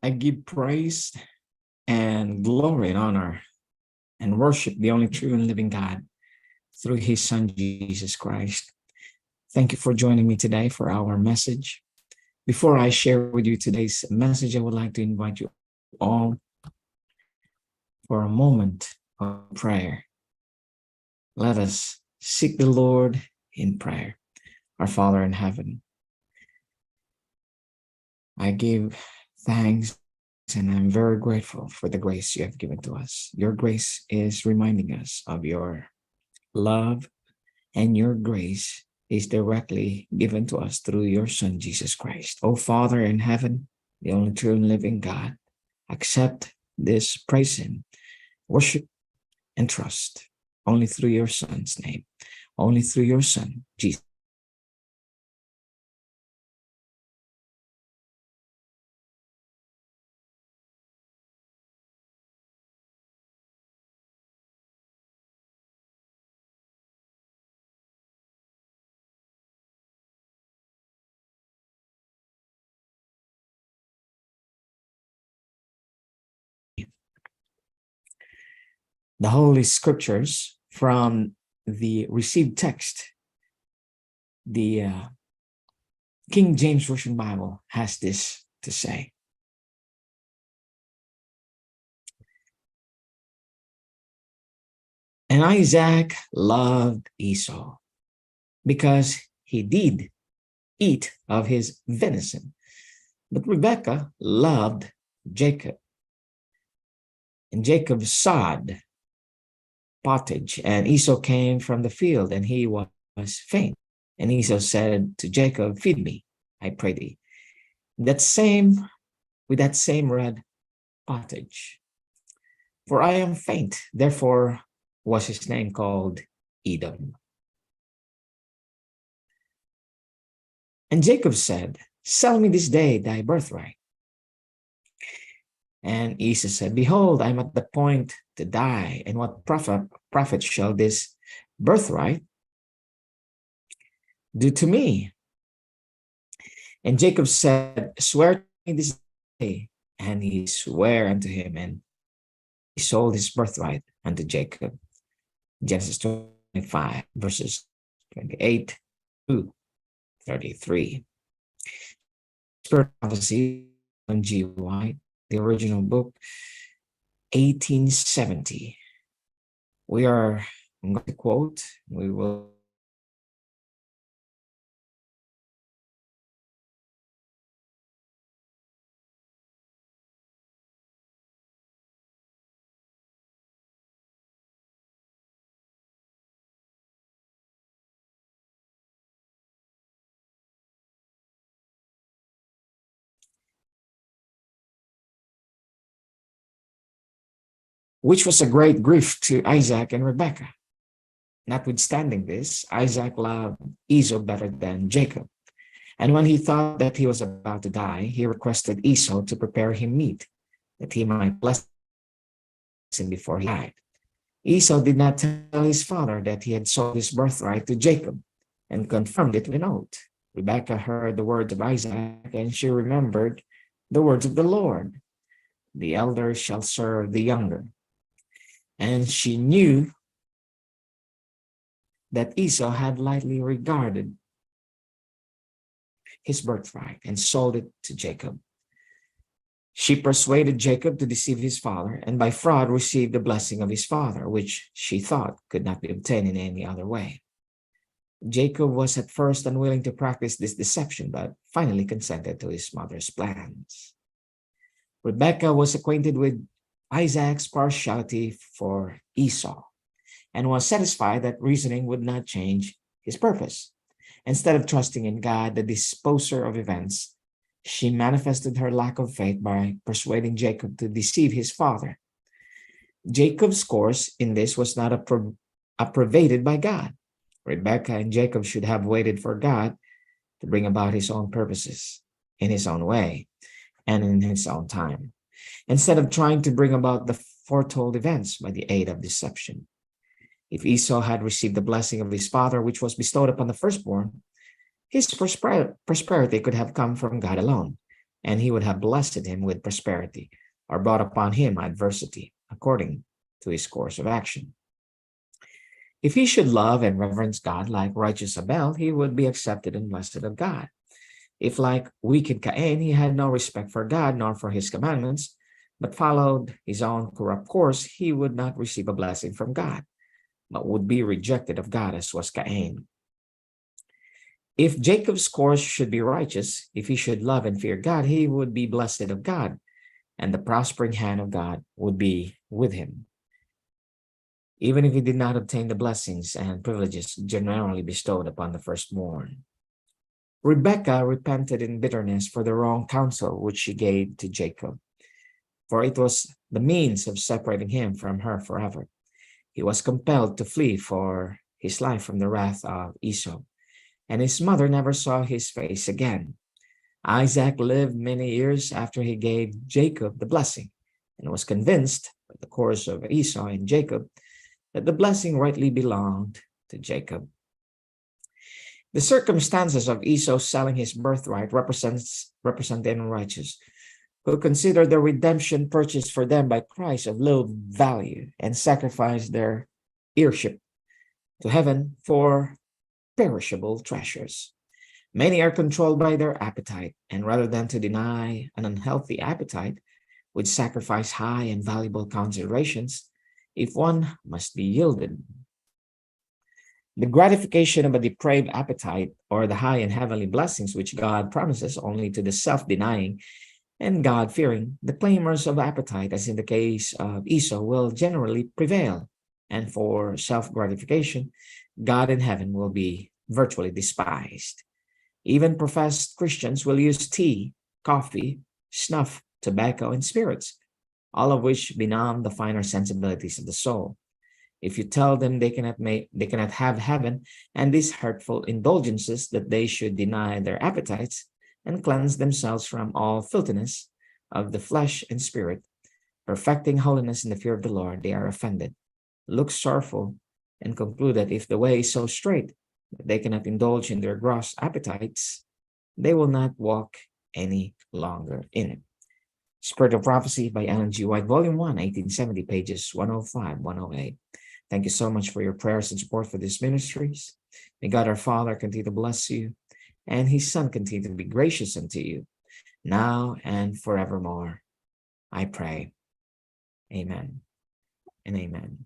I give praise and glory and honor and worship the only true and living God through his Son, Jesus Christ. Thank you for joining me today for our message. Before I share with you today's message, I would like to invite you all for a moment of prayer. Let us seek the Lord in prayer. Our Father in heaven, I give thanks and I'm very grateful for the grace you have given to us. Your grace is reminding us of your love, and your grace is directly given to us through your Son, Jesus Christ. Oh, Father in heaven, the only true and living God, accept this praise and worship and trust only through your Son's name, only through your Son, Jesus. The Holy Scriptures from the received text, the King James Version Bible has this to say. And Isaac loved Esau because he did eat of his venison, but Rebekah loved Jacob. And Jacob sowed pottage, and Esau came from the field, and he was faint. And Esau said to Jacob, "Feed me, I pray thee." With that same red pottage. For I am faint, therefore was his name called Edom. And Jacob said, "Sell me this day thy birthright." And Esau said, "Behold, I am at the point to die, and what profit shall this birthright do to me?" And Jacob said, "Swear to me this day." And he sware unto him, and he sold his birthright unto Jacob. Genesis 25, verses 28 to 33. Spirit Prophecy on G. White, the original book, 1870. I'm going to quote, we will which was a great grief to Isaac and Rebekah. Notwithstanding this, Isaac loved Esau better than Jacob. And when he thought that he was about to die, he requested Esau to prepare him meat, that he might bless him before he died. Esau did not tell his father that he had sold his birthright to Jacob, and confirmed it with an oath. Rebekah heard the words of Isaac, and she remembered the words of the Lord. The elder shall serve the younger. And she knew that Esau had lightly regarded his birthright and sold it to Jacob. She persuaded Jacob to deceive his father, and by fraud received the blessing of his father, which she thought could not be obtained in any other way. Jacob was at first unwilling to practice this deception, but finally consented to his mother's plans. Rebekah was acquainted with Isaac's partiality for Esau, and was satisfied that reasoning would not change his purpose. Instead of trusting in God, the disposer of events, she manifested her lack of faith by persuading Jacob to deceive his father. Jacob's course in this was not approbated by God. Rebekah and Jacob should have waited for God to bring about his own purposes in his own way and in his own time, instead of trying to bring about the foretold events by the aid of deception. If Esau had received the blessing of his father, which was bestowed upon the firstborn, his prosperity could have come from God alone. and he would have blessed him with prosperity, or brought upon him adversity, according to his course of action. If he should love and reverence God like righteous Abel, he would be accepted and blessed of God. If, like wicked Cain, he had no respect for God nor for his commandments, but followed his own corrupt course, he would not receive a blessing from God, but would be rejected of God, as was Cain. If Jacob's course should be righteous, if he should love and fear God, he would be blessed of God, and the prospering hand of God would be with him, even if he did not obtain the blessings and privileges generally bestowed upon the firstborn. Rebekah repented in bitterness for the wrong counsel which she gave to Jacob, for it was the means of separating him from her forever. He was compelled to flee for his life from the wrath of Esau, and his mother never saw his face again. Isaac lived many years after he gave Jacob the blessing, and was convinced by the course of Esau and Jacob that the blessing rightly belonged to Jacob. The circumstances of Esau selling his birthright represent the unrighteous, who consider the redemption purchased for them by Christ of little value and sacrifice their heirship to heaven for perishable treasures. Many are controlled by their appetite, and rather than to deny an unhealthy appetite, would sacrifice high and valuable considerations if one must be yielded. The gratification of a depraved appetite, or the high and heavenly blessings which God promises only to the self-denying and God-fearing, the claimers of appetite, as in the case of Esau, will generally prevail, and for self-gratification, God in heaven will be virtually despised. Even professed Christians will use tea, coffee, snuff, tobacco, and spirits, all of which benumb the finer sensibilities of the soul. If you tell them they cannot have heaven and these hurtful indulgences, that they should deny their appetites and cleanse themselves from all filthiness of the flesh and spirit, perfecting holiness in the fear of the Lord, they are offended, look sorrowful, and conclude that if the way is so straight that they cannot indulge in their gross appetites, they will not walk any longer in it. Spirit of Prophecy by Ellen G. White, Volume 1, 1870, pages 105, 108. Thank you so much for your prayers and support for these ministries. May God our Father continue to bless you, and his Son continue to be gracious unto you, now and forevermore. I pray. Amen and amen.